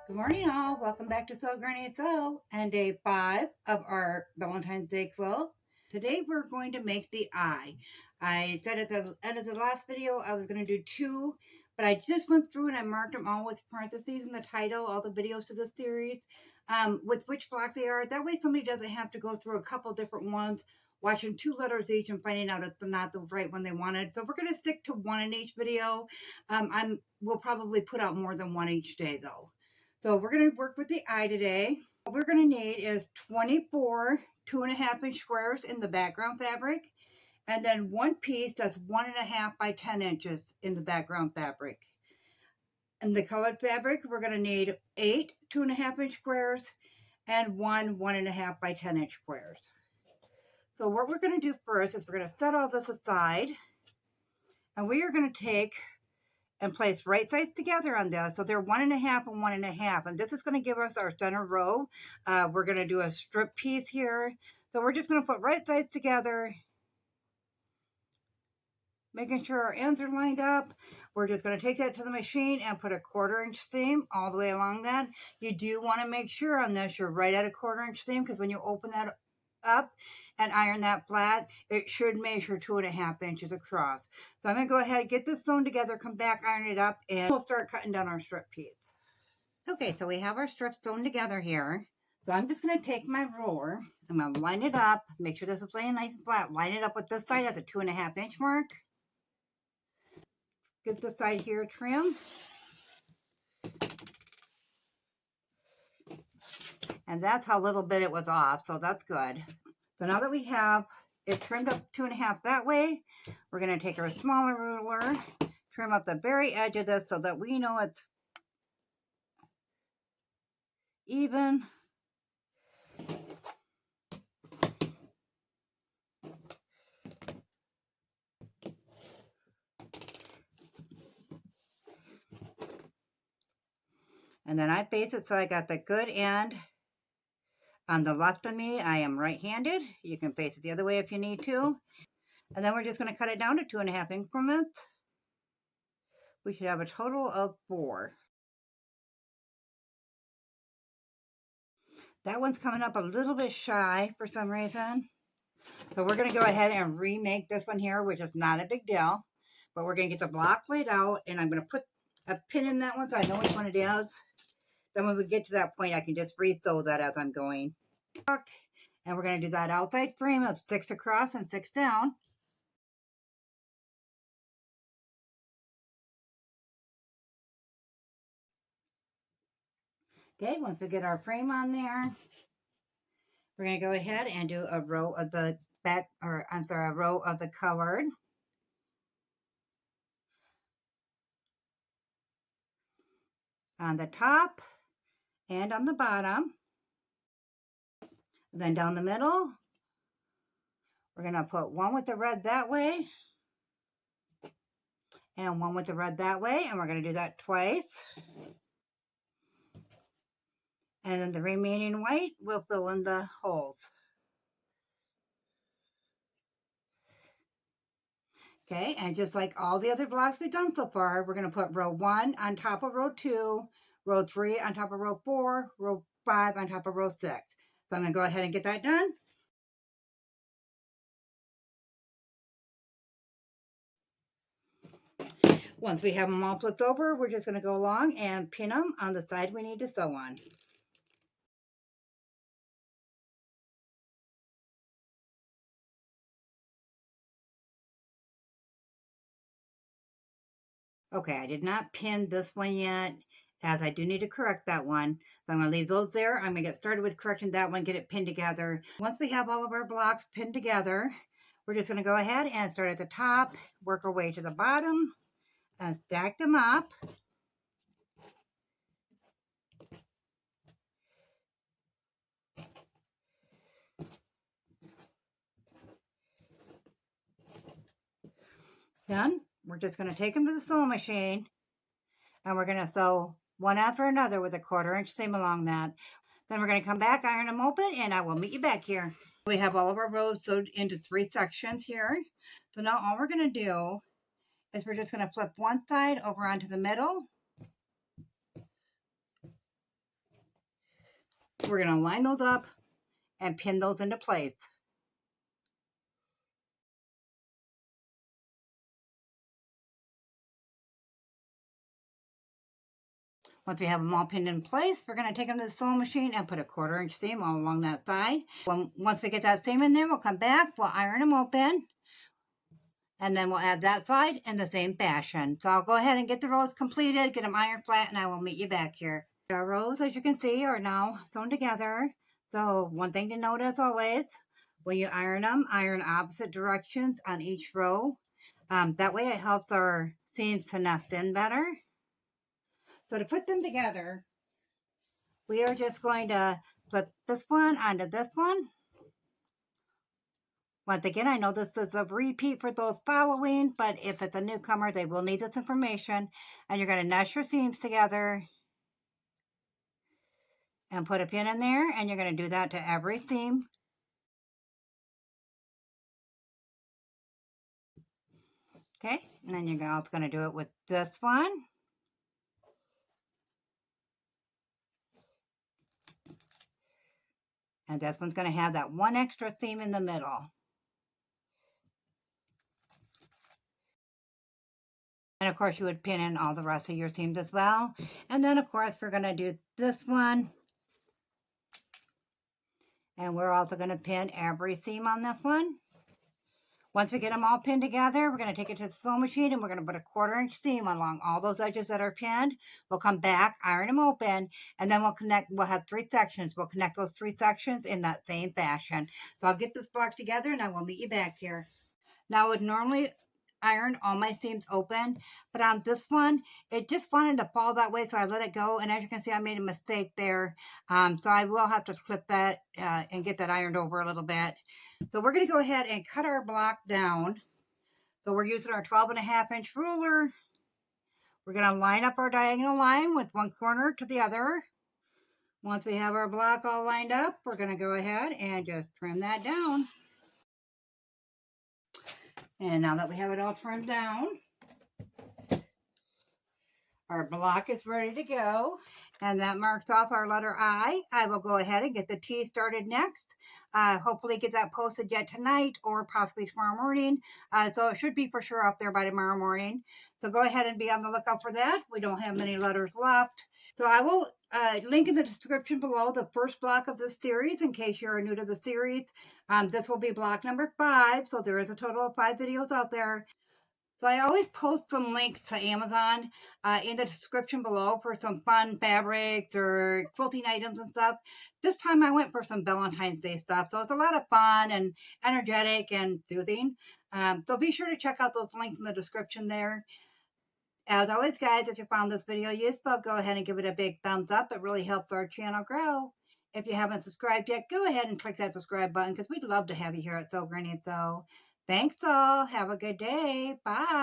Good morning, all. Welcome back to Sew Granny Sew and day 5 of our Valentine's Day quilt. Today we're going to make the eye. I said at the end of the last video I was going to do 2, but I just went through and I marked them all with parentheses in the title, all the videos to this series, with which blocks they are. That way somebody doesn't have to go through a couple different ones, watching 2 letters each and finding out it's not the right one they wanted. So we're going to stick to 1 in each video. We'll probably put out more than 1 each day though. So we're going to work with the eye today. What we're going to need is 24 2.5 inch squares in the background fabric, and then one piece that's 1.5 by 10 inches in the background fabric. In the colored fabric, we're going to need 8 2.5 inch squares and 1.5 by 10 inch squares. So what we're going to do first is we're going to set all this aside, and we are going to take and place right sides together on this. So they're 1.5 and 1.5. And this is going to give us our center row. We're going to do a strip piece here. So we're just going to put right sides together, making sure our ends are lined up. We're just going to take that to the machine and put a 1/4 inch seam all the way along that. You do want to make sure on this you're right at a 1/4 inch seam, because when you open that up and iron that flat, it should measure 2.5 inches across. So I'm going to go ahead and get this sewn together, come back, iron it up, and we'll start cutting down our strip piece. Okay, so we have our strips sewn together here. So I'm just going to take my roller, I'm going to line it up, make sure this is laying nice and flat, line it up with this side at the 2.5 inch mark. Get this side here trim. And that's how little bit it was off, so that's good. So now that we have it trimmed up 2.5 that way, we're going to take our smaller ruler, trim up the very edge of this so that we know it's even. And then I base it so I got the good end on the left of me. I am right-handed. You can face it the other way if you need to. And then we're just going to cut it down to 2.5 increments. We should have a total of 4. That one's coming up a little bit shy for some reason. So we're going to go ahead and remake this one here, which is not a big deal. But we're going to get the block laid out, and I'm going to put a pin in that one so I know which one it is. Then when we get to that point, I can just re-sew that as I'm going. And we're going to do that outside frame of 6 across and 6 down. Okay, once we get our frame on there, we're going to go ahead and do a row of the a row of the colored. On the top and on the bottom. Then down the middle, we're going to put one with the red that way and one with the red that way, and we're going to do that twice. And then the remaining white, we'll fill in the holes. Okay, and just like all the other blocks we've done so far, we're going to put row 1 on top of row 2, row 3 on top of row 4, row 5 on top of row 6. So I'm going to go ahead and get that done. Once we have them all flipped over, we're just going to go along and pin them on the side we need to sew on. Okay, I did not pin this one yet, as I do need to correct that one. So I'm going to leave those there. I'm going to get started with correcting that one, get it pinned together. Once we have all of our blocks pinned together, we're just going to go ahead and start at the top, work our way to the bottom, and stack them up. Then we're just going to take them to the sewing machine, and we're going to sew one after another with a 1/4 inch seam along that. Then we're going to come back, iron them open, and I will meet you back here. We have all of our rows sewed into 3 sections here. So now all we're going to do is we're just going to flip one side over onto the middle. we're going to line those up and pin those into place. Once we have them all pinned in place, we're going to take them to the sewing machine and put a 1/4 inch seam all along that side. Once we get that seam in there, we'll come back, we'll iron them open, and then we'll add that side in the same fashion. So I'll go ahead and get the rows completed, get them ironed flat, and I will meet you back here. Our rows, as you can see, are now sewn together. So one thing to note as always, when you iron them, iron opposite directions on each row. That way it helps our seams to nest in better. So to put them together, we are just going to flip this one onto this one. Once again, I know this is a repeat for those following, but if it's a newcomer, they will need this information. And you're going to nest your seams together and put a pin in there, and you're going to do that to every seam. Okay, and then you're also going to do it with this one. And this one's going to have that one extra seam in the middle. And of course, you would pin in all the rest of your seams as well. And then, of course, we're going to do this one. And we're also going to pin every seam on this one. Once we get them all pinned together, we're going to take it to the sewing machine and we're going to put a 1/4 inch seam along all those edges that are pinned. We'll come back, iron them open, and then we'll have 3 sections. We'll connect those 3 sections in that same fashion. So I'll get this block together and I will meet you back here. Now I would normally iron all my seams open, but on this one, it just wanted to fall that way, so I let it go. And as you can see, I made a mistake there. So I will have to clip that and get that ironed over a little bit. So we're going to go ahead and cut our block down. So we're using our 12.5 inch ruler. We're going to line up our diagonal line with one corner to the other. Once we have our block all lined up, we're going to go ahead and just trim that down. And now that we have it all trimmed down, our block is ready to go, and that marks off our letter I. I will go ahead and get the T started next. Hopefully get that posted yet tonight or possibly tomorrow morning. So it should be for sure up there by tomorrow morning. So go ahead and be on the lookout for that. We don't have many letters left. So I will link in the description below the first block of this series in case you're new to the series. This will be block number 5. So there is a total of 5 videos out there. So I always post some links to Amazon in the description below for some fun fabrics or quilting items and stuff. This time I went for some Valentine's Day stuff. So it's a lot of fun and energetic and soothing. So be sure to check out those links in the description there. As always, guys, if you found this video useful, go ahead and give it a big thumbs up. It really helps our channel grow. If you haven't subscribed yet, go ahead and click that subscribe button because we'd love to have you here at Sew Granny Sew. Thanks all. Have a good day. Bye.